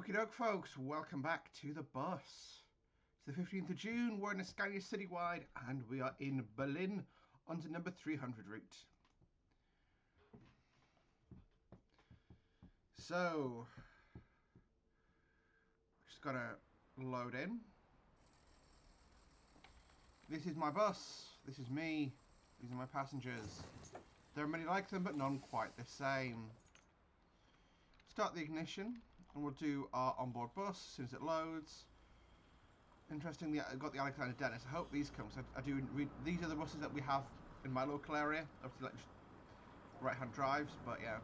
Okie doke, folks, welcome back to the bus. It's the 15th of June, we're in a Scania Citywide, and we are in Berlin on the number 300 route. So, just gotta load in. This is my bus, this is me, these are my passengers. There are many like them, but none quite the same. Start the ignition, and we'll do our onboard bus as soon as it loads. Interestingly, I got the Alexander Dennis. I hope these come. So I do read. These are the buses that we have in my local area. Obviously, like just right-hand drives, but yeah.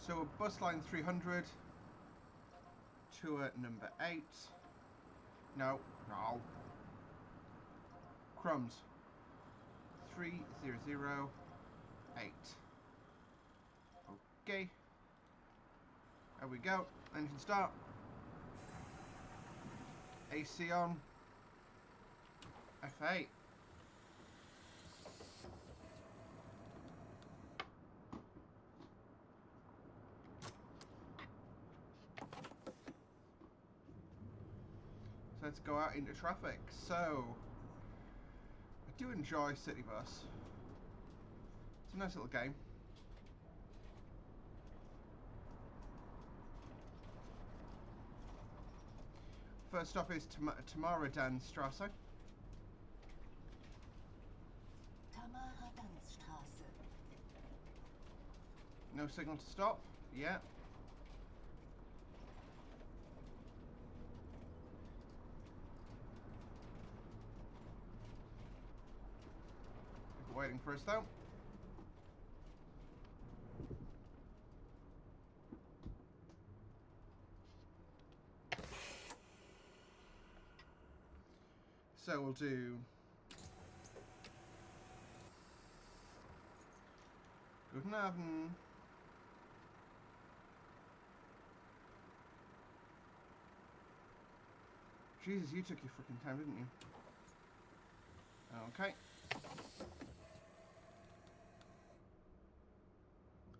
So bus line 300, tour number 8. No. Crumbs. 3008. Okay. There we go. Engine start. AC on. F8. So let's go out into traffic. So, I do enjoy City Bus. It's a nice little game. First stop is Tamara-Dann-Straße. Tamara-Dann-Straße. No signal to stop. Yeah. People waiting for us though. So we'll do Guten Abend. Jesus, you took your freaking time, didn't you? Okay.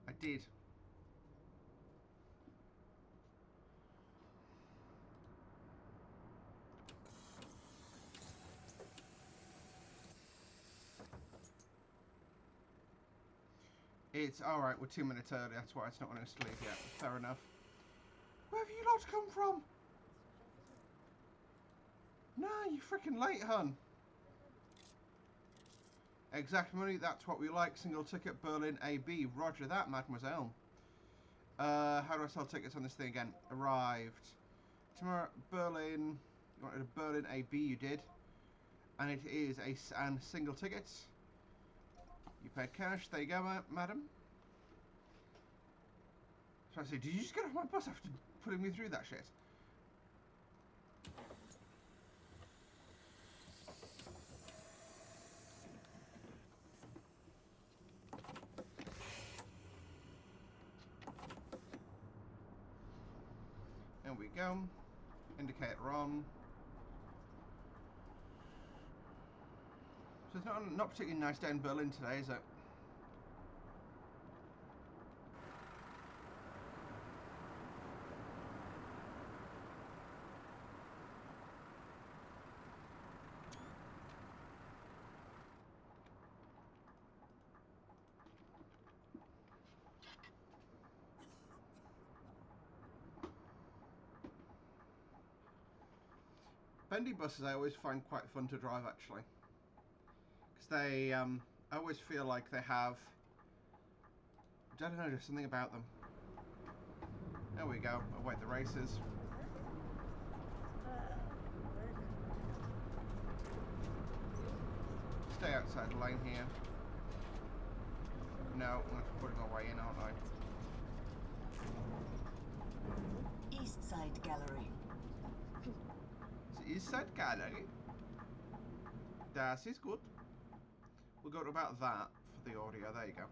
I did. It's alright, we're 2 minutes early, that's why it's not wanting us to leave yet. Fair enough. Where have you lot come from? Nah, you freaking late, hun. Exact money, that's what we like. Single ticket, Berlin AB. Roger that, mademoiselle. How do I sell tickets on this thing again? Arrived. Tomorrow, Berlin. You wanted a Berlin AB, you did. And it is a single ticket. You paid cash. There you go, madam. So I say, did you just get off my bus after putting me through that shit? There we go. Indicator on. So it's not particularly nice day in Berlin today, is it? Bendy buses I always find quite fun to drive, actually. Because they, I always feel like they have, I don't know, just something about them. There we go, await the races. Stay outside the lane here. No, I'm going to put my way in, aren't I? East Side Gallery. East Side Gallery. Das ist gut. We'll go to about that for the audio. There you go.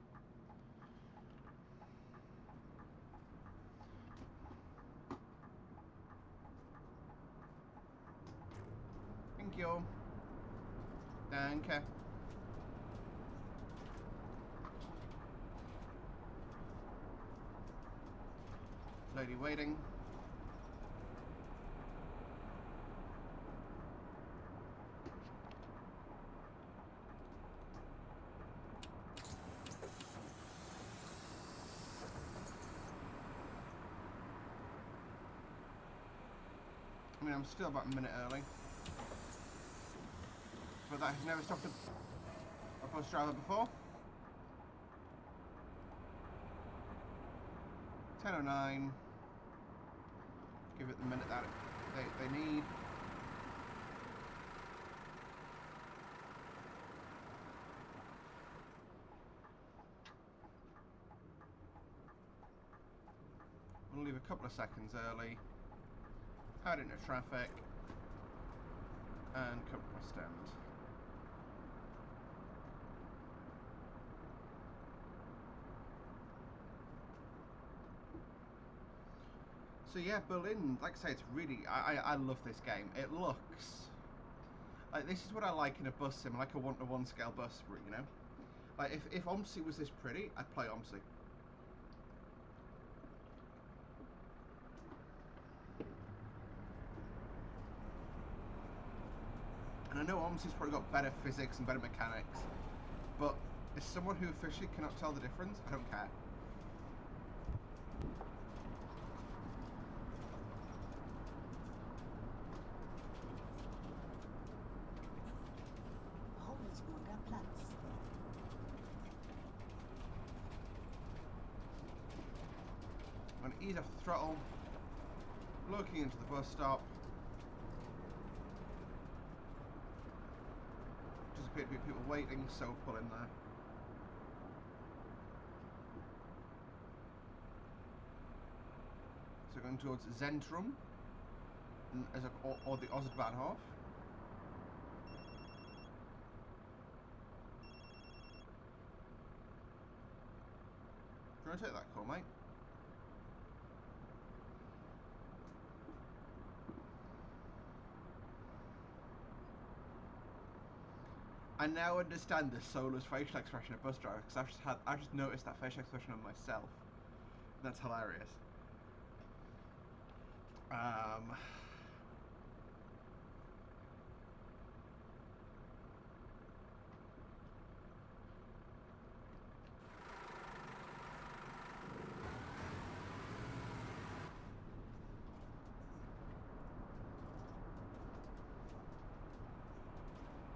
Thank you. Danke. Lady waiting. I mean, I'm still about a minute early. But that has never stopped a bus driver before. 10:09. Give it the minute that they need. We'll leave a couple of seconds early. Head into traffic. And come to my stand. So yeah, Berlin, like I say, it's really, I love this game. It looks, like this is what I like in a bus sim, like a 1-to-1 scale bus, you know? Like if OMSI was this pretty, I'd play OMSI. And I know OMSI's probably got better physics and better mechanics, but as someone who officially cannot tell the difference, I don't care. Holzburger Platz. I'm going to ease off the throttle, looking into the bus stop. Just appear to be people waiting, so pull in there. So going towards Zentrum, or the Ostbahnhof. Do you want to take that call, mate? I now understand the soulless facial expression of bus driver because I've just noticed that facial expression on myself. That's hilarious.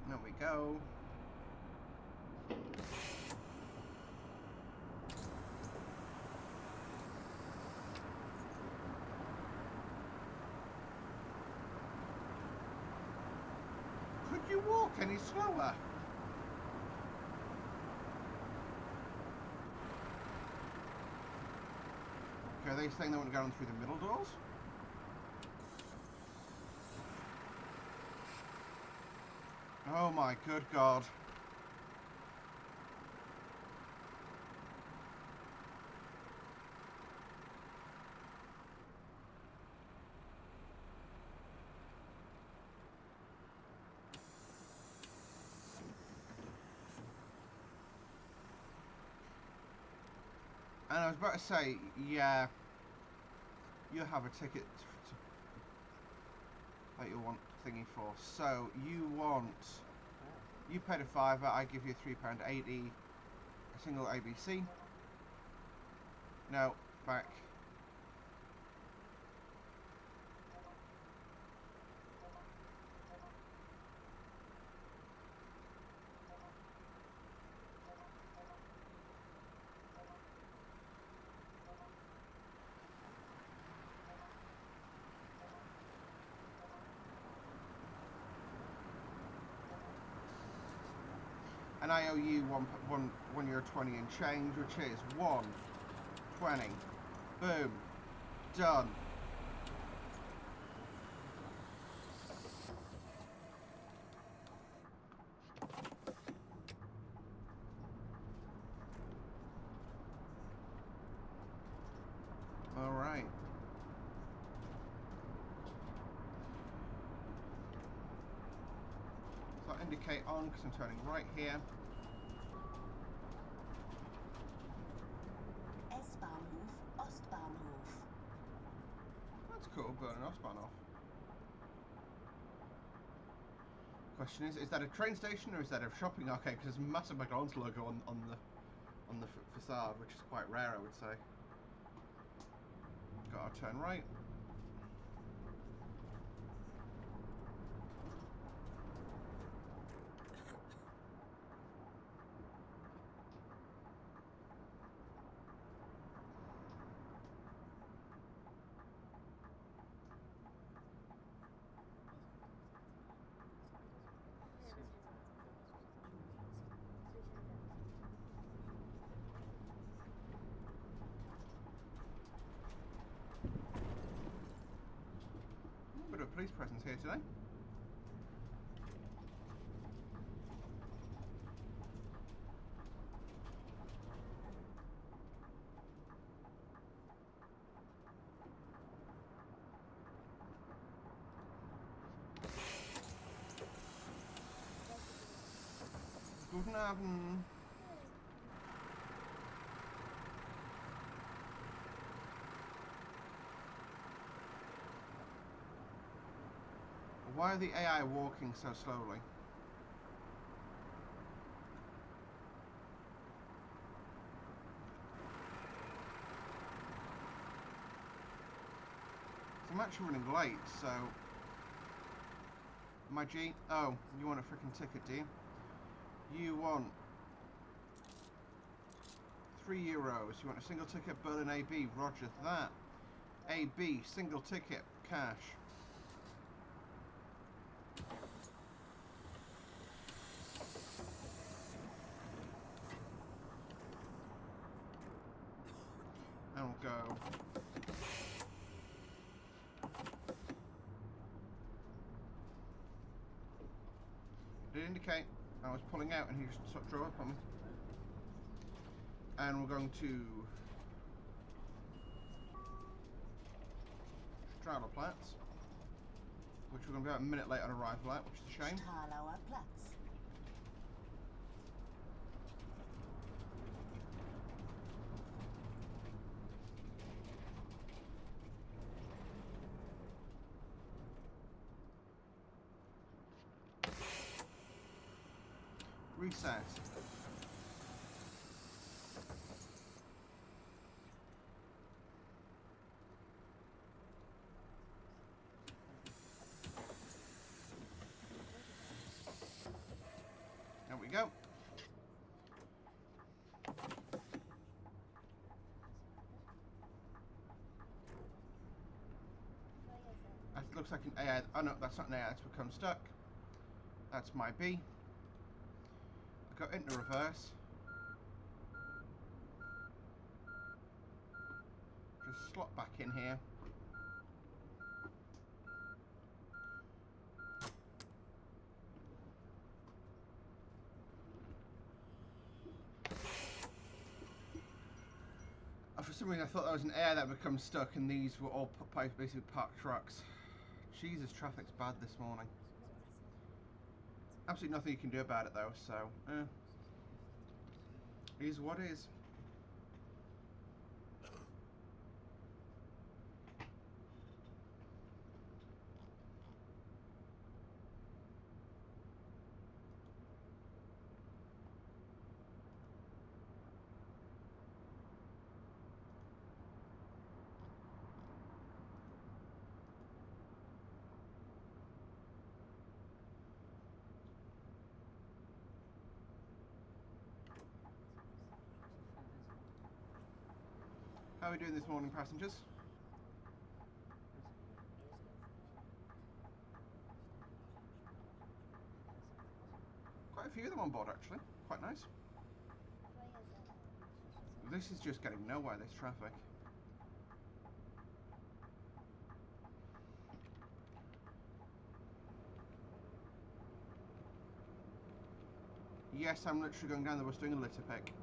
There we go. Could you walk any slower? Okay, are they saying they want to go on through the middle doors? Oh my good God. And I was about to say, yeah, you have a ticket that you want thingy for. So you paid a £5, I give you £3.80, a single ABC. No, back. And I owe you €1.20 in change, which is 1.20. Boom. Done. All right. So I'll indicate on because I'm turning right here. S-Bahnhof, Ostbahnhof. cool, burning Osborne off. Question is that a train station or is that a shopping arcade? Because there's a massive McDonald's logo on the facade, which is quite rare, I would say. Got our turn right. Bit of a police presence here today. Guten Abend. Why are the AI walking so slowly? I'm actually running late, so... My G... Oh, you want a freaking ticket, do you? You want... €3. You want a single ticket, Berlin AB, roger that. AB, single ticket, cash. And we'll go... Did indicate I was pulling out and he just sort of drove up on me. And we're going to Strahlerplatz, which we're going to be about a minute late on arrival at, which is a shame. Stralauer Platz. Reset. There we go. That looks like an AI. Oh no, that's not an AI, that's become stuck. That's my B. I got into reverse. Just slot back in here. For some reason I thought that was an AI that become stuck and these were all basically parked trucks. Jesus, traffic's bad this morning. Absolutely nothing you can do about it though, so is what is. How are we doing this morning, passengers? Quite a few of them on board, actually. Quite nice. This is just getting nowhere, this traffic. Yes, I'm literally going down the bus doing a litter pick.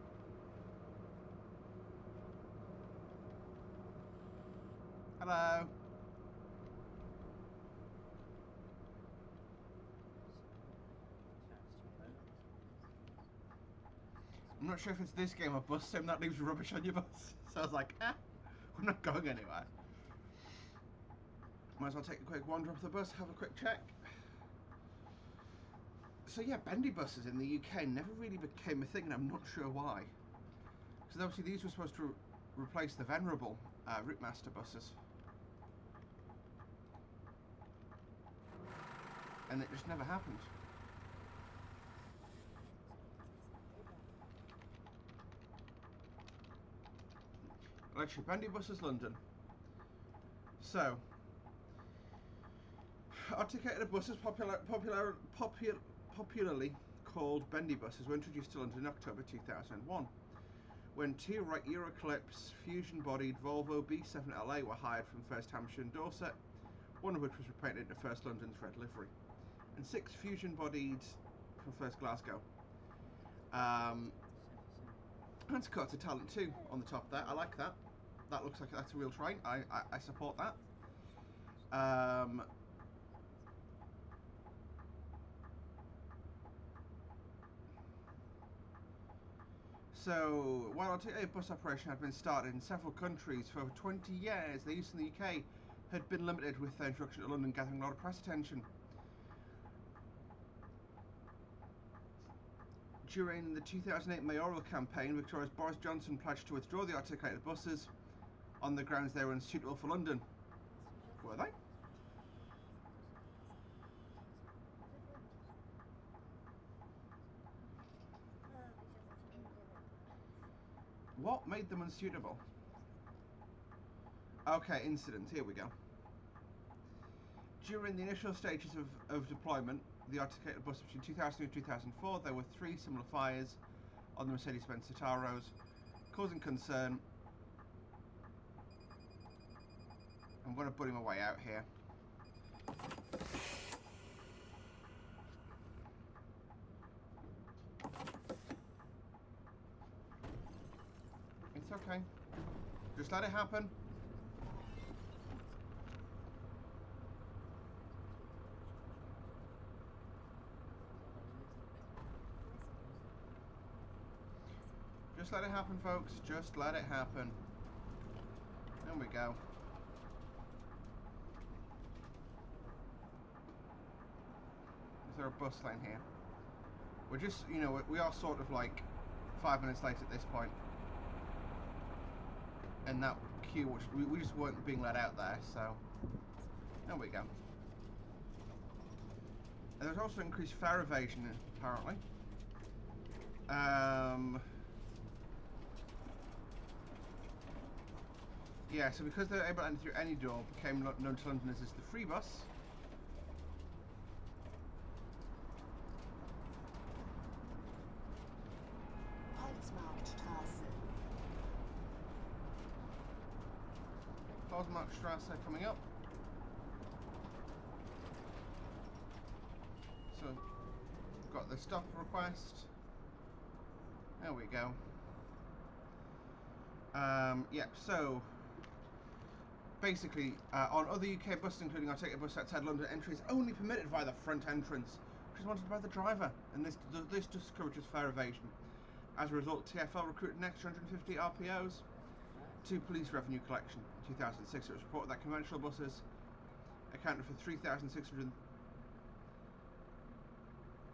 Hello. I'm not sure if it's this game or bus sim that leaves rubbish on your bus. So I was like, we're not going anywhere. Might as well take a quick wander off the bus, have a quick check. So yeah, bendy buses in the UK never really became a thing, and I'm not sure why. Because obviously these were supposed to replace the venerable Routemaster buses. And it just never happened. Actually, bendy buses London. So, articulated buses, popularly called bendy buses, were introduced to London in October 2001, when two Euroclipse fusion-bodied Volvo B7LA were hired from First Hampshire and Dorset, one of which was repainted into First London's red livery, and 6 fusion-bodied from First Glasgow. And Scott's a talent too on the top there. I like that. That looks like that's a real train. I support that. So, while a bus operation had been started in several countries for over 20 years, the use in the UK had been limited, with their introduction to London gathering a lot of press attention. During the 2008 mayoral campaign, Victoria's Boris Johnson pledged to withdraw the articulated buses on the grounds they were unsuitable for London. Were they? What made them unsuitable? Okay, incidents. Here we go. During the initial stages of deployment, the articulated bus between 2002 and 2004, there were 3 similar fires on the Mercedes-Benz Citaros, causing concern. I'm going to buddy my way out here. It's okay. Just let it happen. Just let it happen, folks. Just let it happen. There we go. Is there a bus lane here? We're just, you know, we are sort of like 5 minutes late at this point. And that queue, we just weren't being let out there, so there we go. And there's also increased fare evasion, apparently. Yeah, so because they're able to enter through any door, became known to Londoners as the free bus. Holzmarktstrasse coming up. So, got the stop request. There we go. Yeah, so basically, on other UK buses, including articulated bus outside London, entry is only permitted via the front entrance, which is wanted by the driver, and this discourages fare evasion. As a result, TfL recruited an extra 150 RPOs to police revenue collection. In 2006, it was reported that conventional buses accounted for 3,600.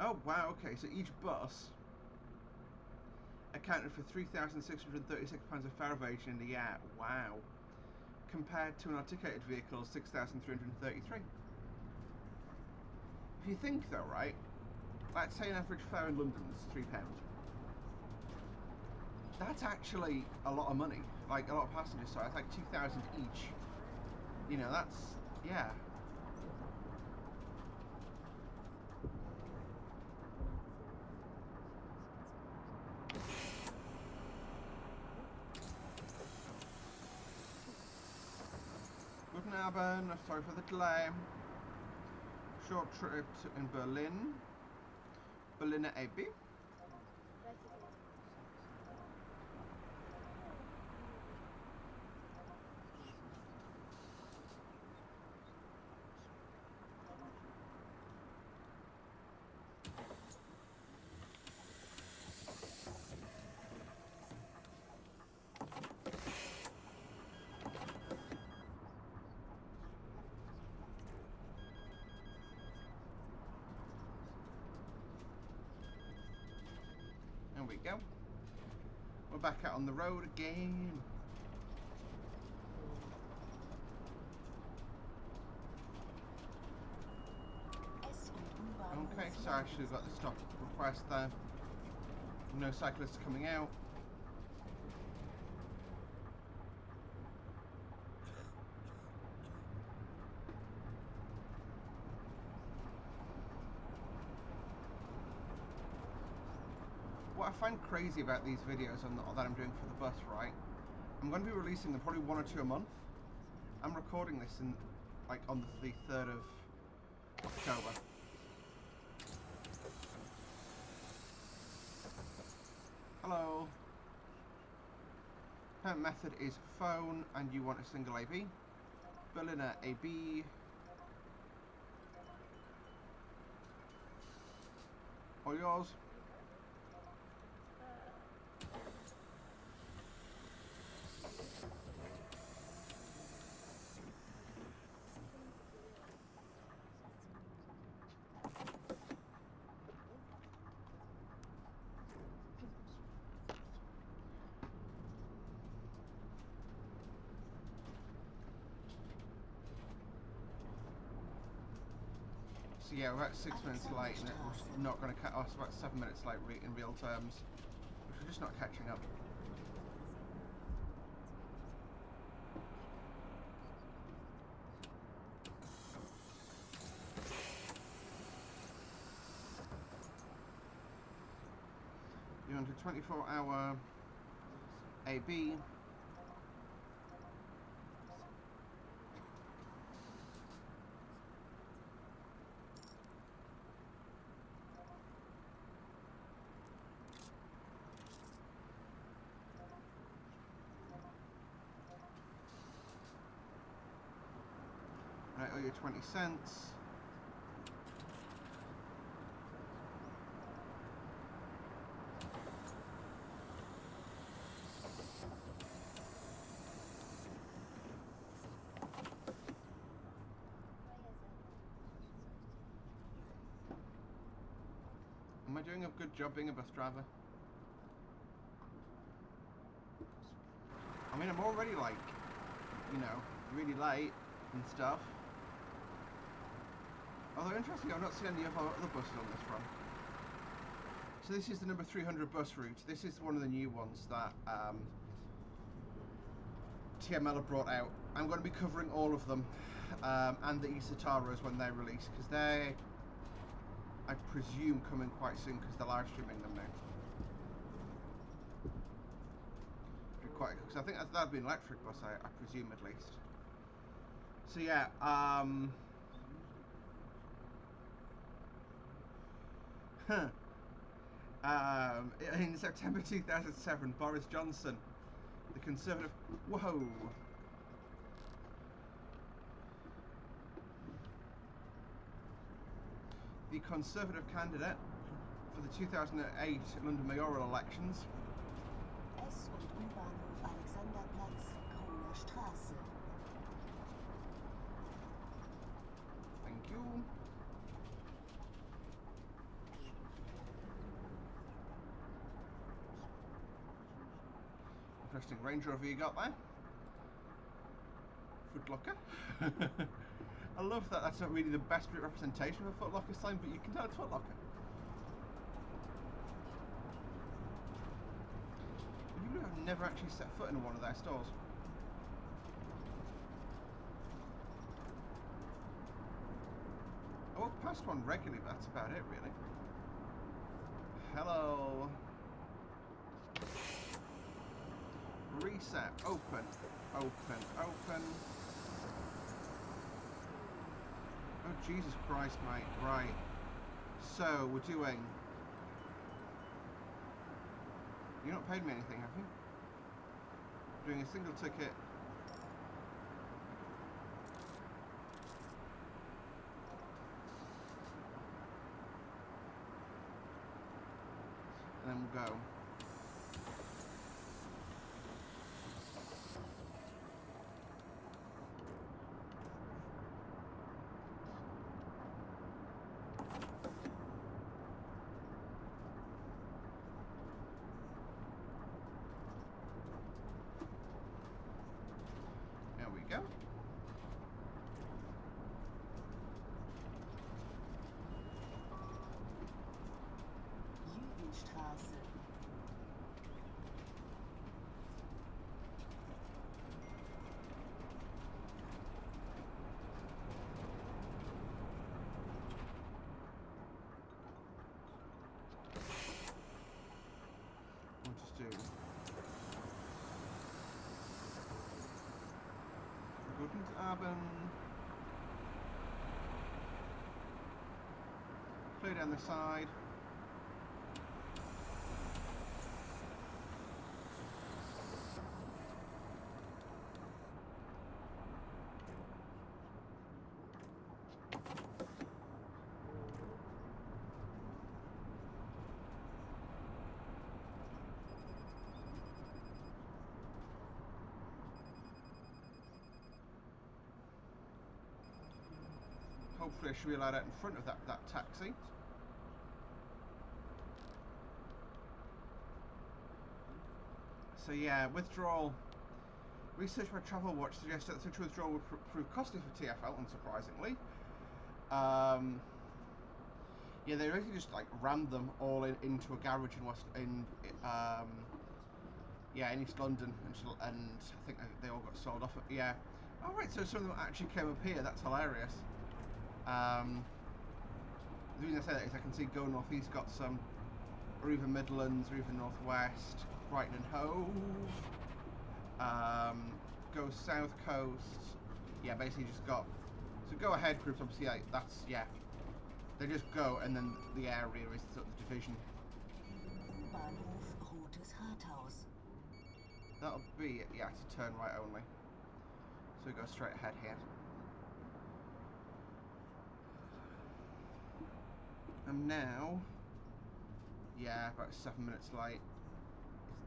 Oh wow, okay, so each bus accounted for £3,636 of fare evasion in the year. Wow. Compared to an articulated vehicle's 6,333. If you think though, right, let's say an average fare in London is £3. That's actually a lot of money, like a lot of passengers, so it's like 2,000 each. You know, that's, yeah. Guten Abend, sorry for the delay. Short trip in Berlin. Berliner AB. go. We're back out on the road again. S- und U-Bahnhof Okay, so I actually got the stop request there. No cyclists coming out. What I find crazy about these videos that I'm doing for the bus, right? I'm going to be releasing them probably 1 or 2 a month. I'm recording this in, like, on the 3rd of October. Hello. Payment method is phone, and you want a single AB. Berliner AB. All yours. So yeah, we're about 6 minutes late, and it's not going to cut us about 7 minutes late in real terms, which we're just not catching up. You're on to 24-hour AB. Right, owe you 20 cents. Am I doing a good job being a bus driver? I mean, I'm already, like, you know, really late and stuff. Although, interestingly, I've not seen any other buses on this run. So this is the number 300 bus route. This is one of the new ones that TML have brought out. I'm going to be covering all of them, and the Isataros when they release, because they, I presume, coming quite soon, because they're live streaming them now. Because I think that'd be an electric bus, I presume, at least. So yeah, in September 2007, Boris Johnson, the Conservative, the Conservative candidate for the 2008 London mayoral elections. S- und U-Bahnhof Alexanderplatz, Kroner Straße. Thank you. Interesting Range Rover you got there. Footlocker. I love that. That's not really the best representation of a Footlocker sign, but you can tell it's Footlocker. You have never actually set foot in one of their stores. I walk past one regularly, but that's about it, really. Hello. Reset. Open. Open. Open. Oh, Jesus Christ, mate. Right. So, we're doing... You've not paid me anything, have you? Doing a single ticket. And then we'll go. Abend. Clear down the side. Hopefully I should be allowed out in front of that taxi. So yeah, withdrawal. Research by Travel Watch suggests that such withdrawal would prove costly for TfL, unsurprisingly. Yeah, they really just like rammed them all into a garage in East London, and I think they all got sold off. Yeah. Oh right, so some of them actually came up here. That's hilarious. The reason I say that is I can see Go North East got some, or even Midlands, or even North West, Brighton and Hove. Go South Coast. Yeah, basically just got. So Go Ahead groups, obviously, that's, yeah. They just go, and then the area is sort of the division. U-Bahnhof Rotes Rathaus. That'll be it, yeah, to turn right only. So we go straight ahead here. I'm now, yeah, about 7 minutes late.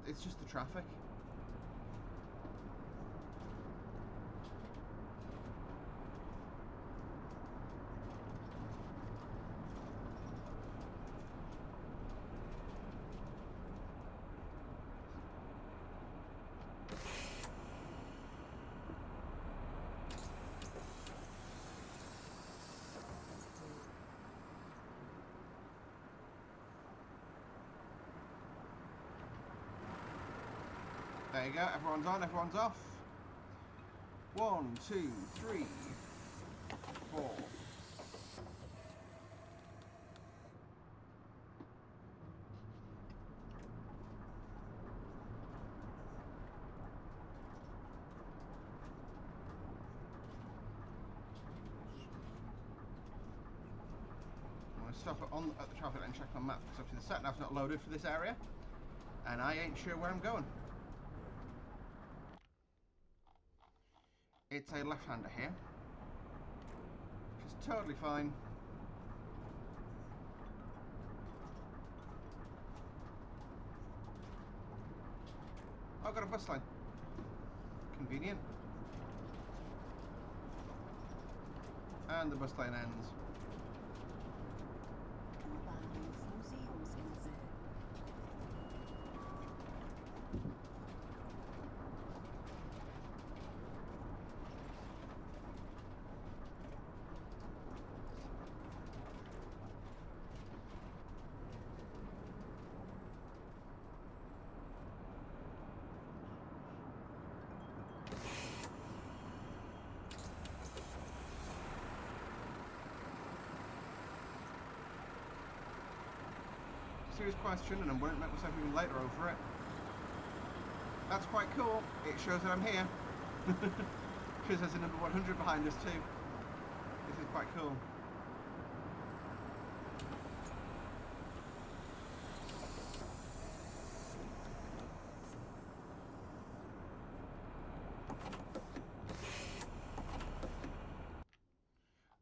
It's just the traffic. There you go, everyone's on, everyone's off. 1, 2, 3, 4. I'm going to stop at the traffic light and check my map, because obviously the sat-nav's not loaded for this area, and I ain't sure where I'm going. It's a left-hander here, which is totally fine. I've got a bus line. Convenient. And the bus line ends. U-Bahnhof Museumsinsel. Serious question, and I won't make myself even later over it. That's quite cool. It shows that I'm here. Shows there's a number 100 behind us too. This is quite cool.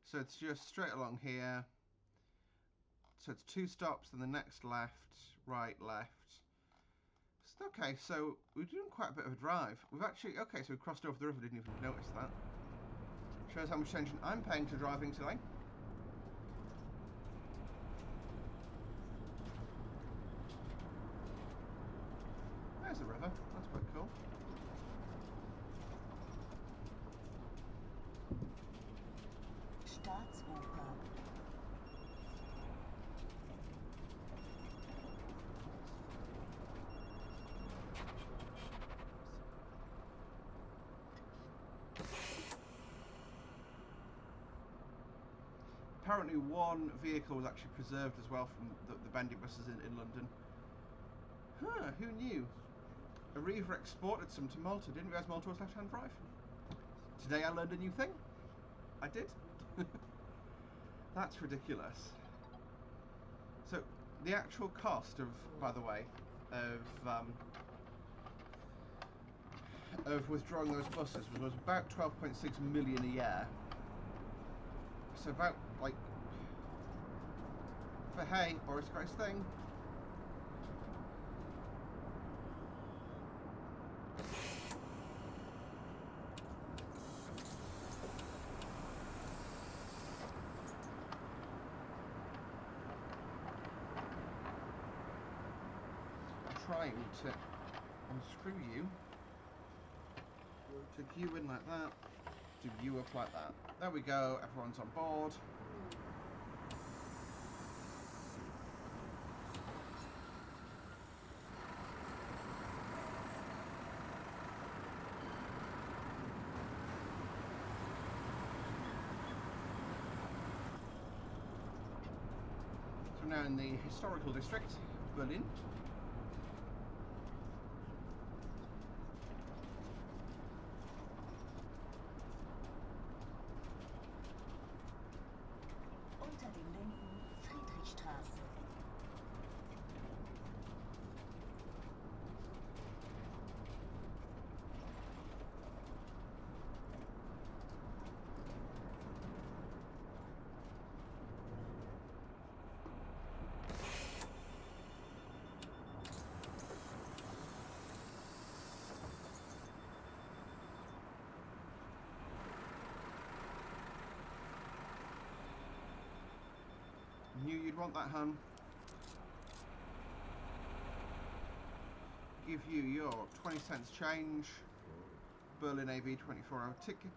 So it's just straight along here. So it's 2 stops, and the next left, right, left. Okay, so we're doing quite a bit of a drive. We've actually, okay, so we crossed over the river, didn't even notice that. Shows how much attention I'm paying to driving today. There's the river, that's quite cool. Staatsoper. Apparently one vehicle was actually preserved as well from the bendy buses in London. Huh, who knew? Arriva exported some to Malta. Didn't realise Malta was left-hand drive. Today I learned a new thing. I did. That's ridiculous. So the actual cost of, by the way, of withdrawing those buses was about 12.6 million a year. So about, like, for hey, Boris Christ thing. Trying to unscrew you, to you in like that, to you up like that. There we go, everyone's on board. So now in the historical district, Berlin. Unter den Linden Friedrichstraße. Knew you'd want that, hun. Give you your 20 cents change. Berlin AB 24-hour ticket.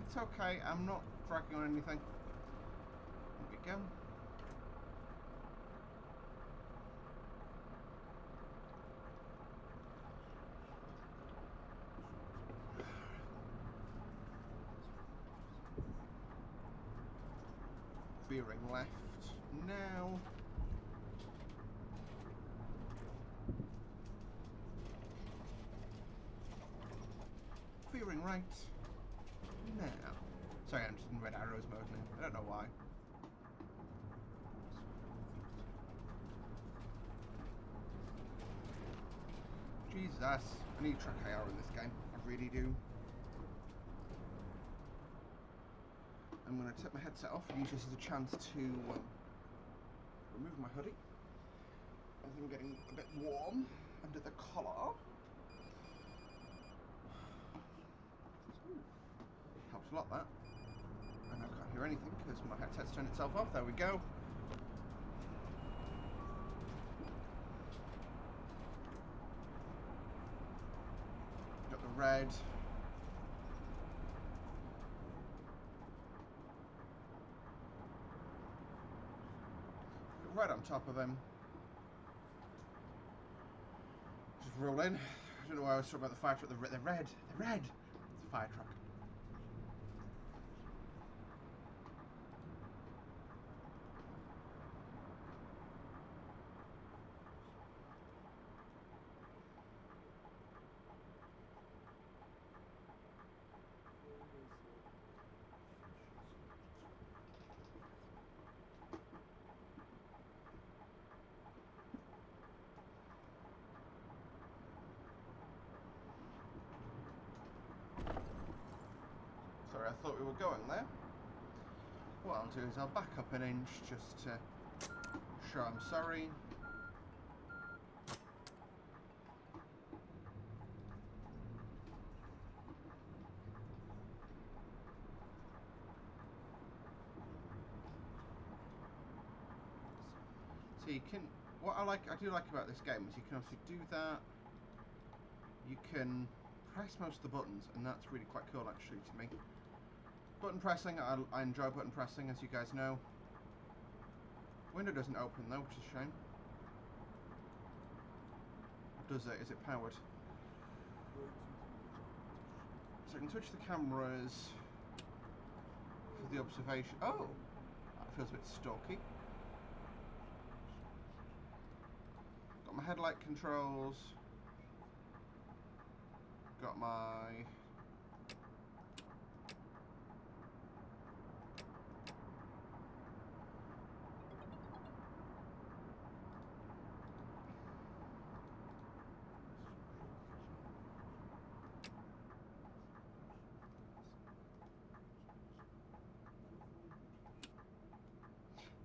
It's okay, I'm not tracking on anything. There we go. Veering left now. Veering right now. Sorry, I'm just in red arrows mode now. I don't know why. Jesus, I need to track AR in this game. I really do. I'm going to take my headset off and use this as a chance to remove my hoodie, as I'm getting a bit warm under the collar. Helps a lot, that. And I can't hear anything because my headset's turned itself off. There we go. Got the red. Right on top of them. Just roll in. I don't know why I was talking about the fire truck. The red. The red. It's a fire truck. Sorry, I thought we were going there. What I'll do is I'll back up an inch just to show I'm sorry. So you can what I do like about this game is you can obviously do that. You can press most of the buttons, and that's really quite cool actually to me. Button pressing, I enjoy button pressing, as you guys know. Window doesn't open though, which is a shame. Does it? Is it powered? So I can switch the cameras for the observation. Oh! That feels a bit stalky. Got my headlight controls. Got my...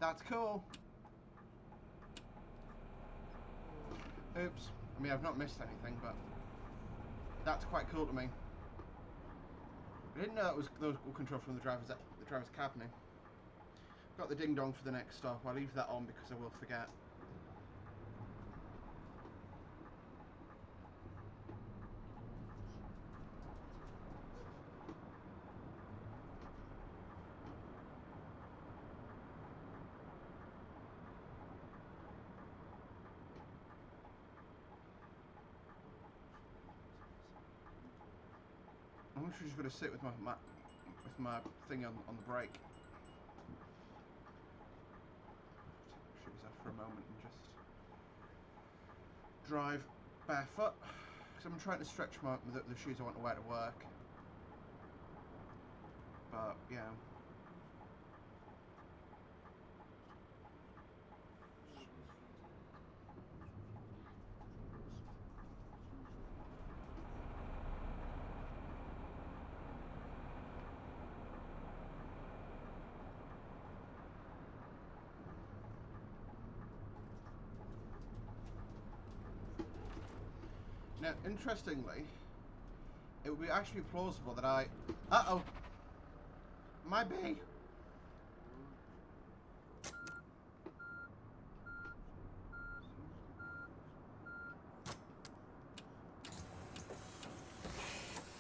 That's cool. Oops. I mean, I've not missed anything, but that's quite cool to me. I didn't know that was those were controlled from the driver's cabinet. Got the ding dong for the next stop. I'll leave that on because I will forget. I'm literally just going to sit with my thing on the brake. Take my shoes off for a moment and just drive barefoot. Because I'm trying to stretch the shoes I want to wear to work. But yeah. Now, interestingly, it would be actually plausible that I... Uh-oh! My bee!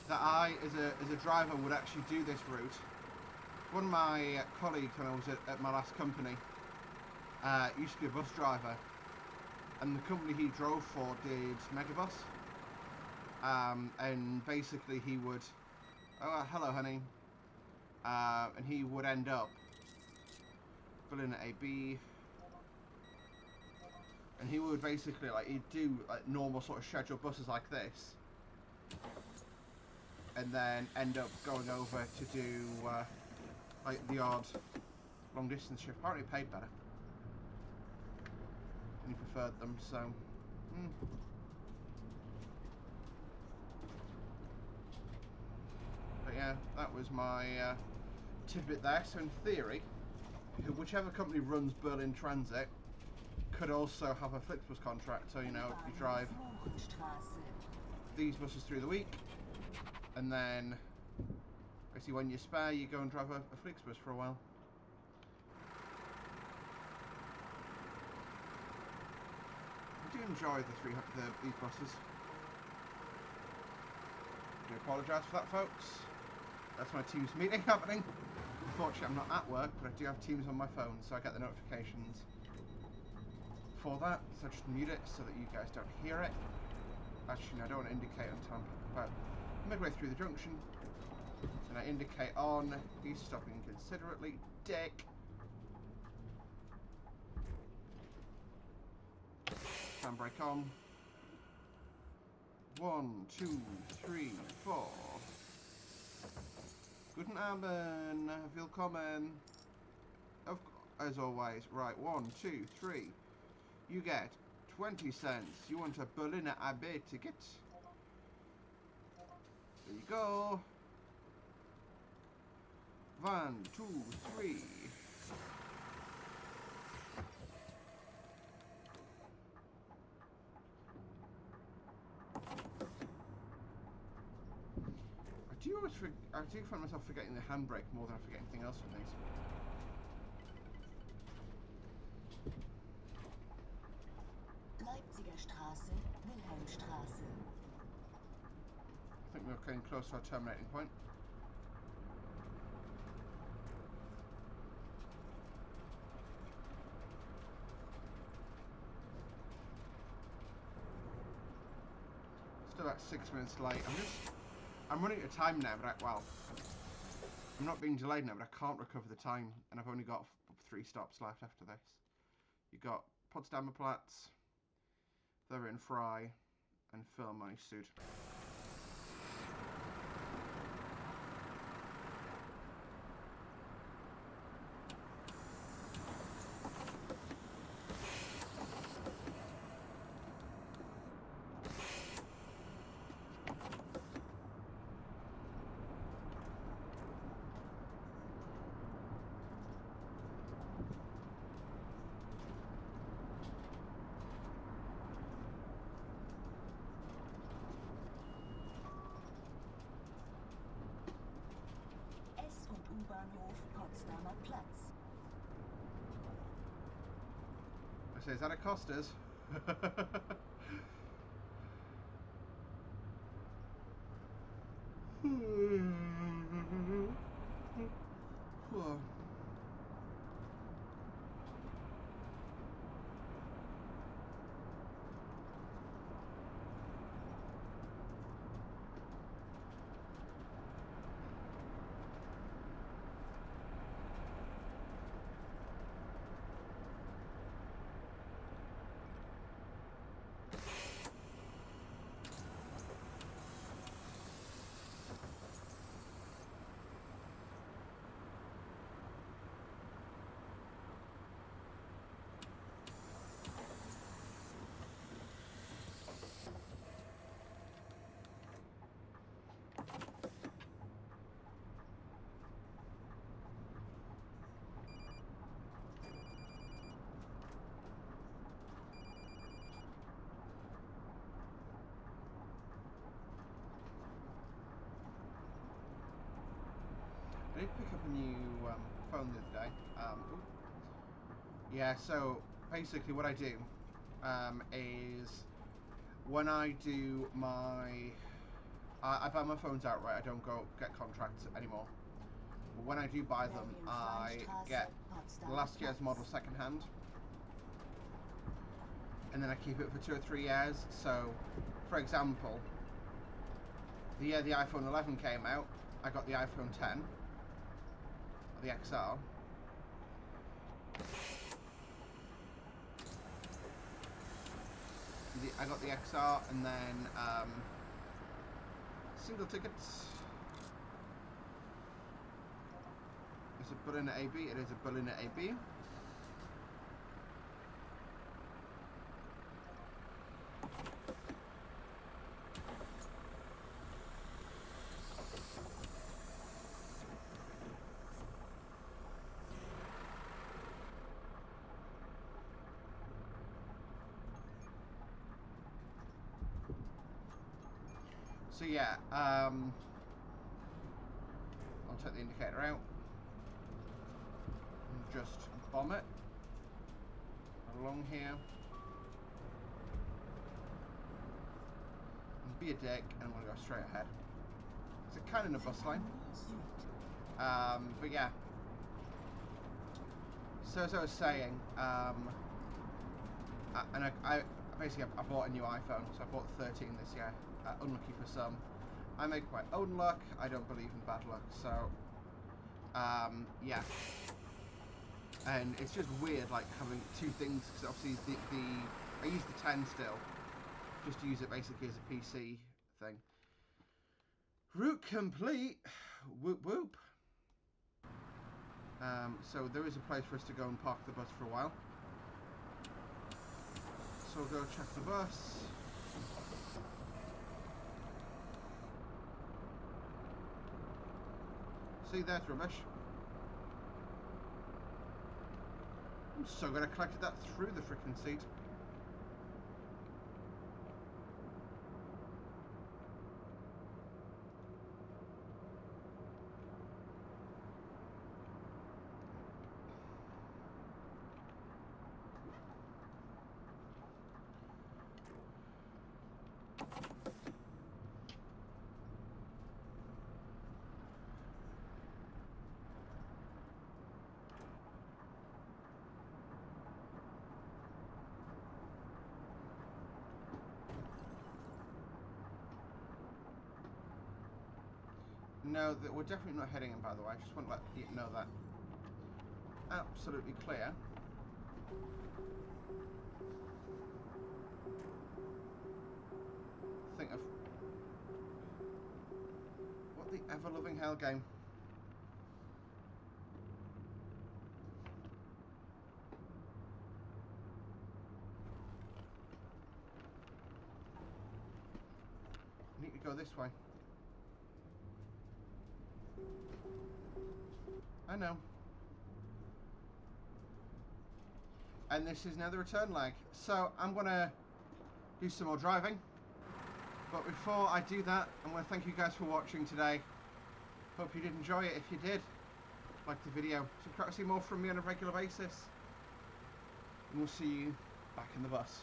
That I, as a driver, would actually do this route. One of my colleagues, when I was at my last company, used to be a bus driver. And the company he drove for did Megabus. And basically he would... Oh, hello, honey. And he would end up filling a B. And he would basically, like, he'd do like normal sort of scheduled buses like this. And then end up going over to do like the odd long distance shift. Apparently it paid better. And he preferred them, so... But yeah, that was my tidbit there. So in theory, whichever company runs Berlin Transit could also have a Flixbus contract. So, you know, you drive these buses through the week, and then basically when you're spare, you go and drive a Flixbus for a while. I do enjoy these buses. I do apologise for that, folks. That's my Teams meeting happening. Unfortunately, I'm not at work, but I do have Teams on my phone, so I get the notifications for that. So just mute it so that you guys don't hear it. Actually, no, I don't want to indicate until I'm about midway through the junction. So now indicate on. He's stopping considerately. Dick. Handbrake on. 1, 2, 3, 4. Guten Abend, willkommen. As always, right, 1, 2, 3. You get 20 cents. You want a Berliner AB ticket? There you go. 1, 2, 3. I do find myself forgetting the handbrake more than I forget anything else from these. 1, Leipziger Straße, Wilhelmstraße. I think we're getting close to our terminating point. Still about 6 minutes late. I'm running out of time now, but I'm not being delayed now, but I can't recover the time, and I've only got 3 stops left after this. You got Potsdamer Platz, Thurien Fry, and Firmai Sud. S- und U-Bahnhof Potsdamer Platz. I say, is that a Costas? Whoa. I did pick up a new phone the other day. Yeah, so basically what I do is when I do my... I buy my phones outright, I don't go get contracts anymore. But when I do buy them, I get last year's model second hand. And then I keep it for 2 or 3 years. So, for example, the year the iPhone 11 came out, I got the iPhone 10. The XR. I got the XR and then single tickets. It's a Berliner AB. It is a Berliner AB. So yeah, I'll take the indicator out and just bomb it along here and be a dick, and I'm gonna go straight ahead. It's kind of a bus line, but yeah. So as I was saying, and I basically I bought a new iPhone, so I bought the 13 this year. Unlucky for some. I make my own luck. I don't believe in bad luck. So, yeah. And it's just weird, like having 2 things, because obviously I use the 10 still, just to use it basically as a PC thing. Route complete. Whoop whoop. So there is a place for us to go and park the bus for a while. So we'll go check the bus. See, there's rubbish. I'm so glad I collected that through the frickin' seat. know that we're definitely not heading in, by the way. I just want to let you know that. Absolutely clear. Think of what the ever-loving hell game. I need to go this way. I know. And this is now the return leg. So I'm going to do some more driving. But before I do that, I'm going to thank you guys for watching today. Hope you did enjoy it. If you did, like the video. Subscribe to see more from me on a regular basis. And we'll see you back in the bus.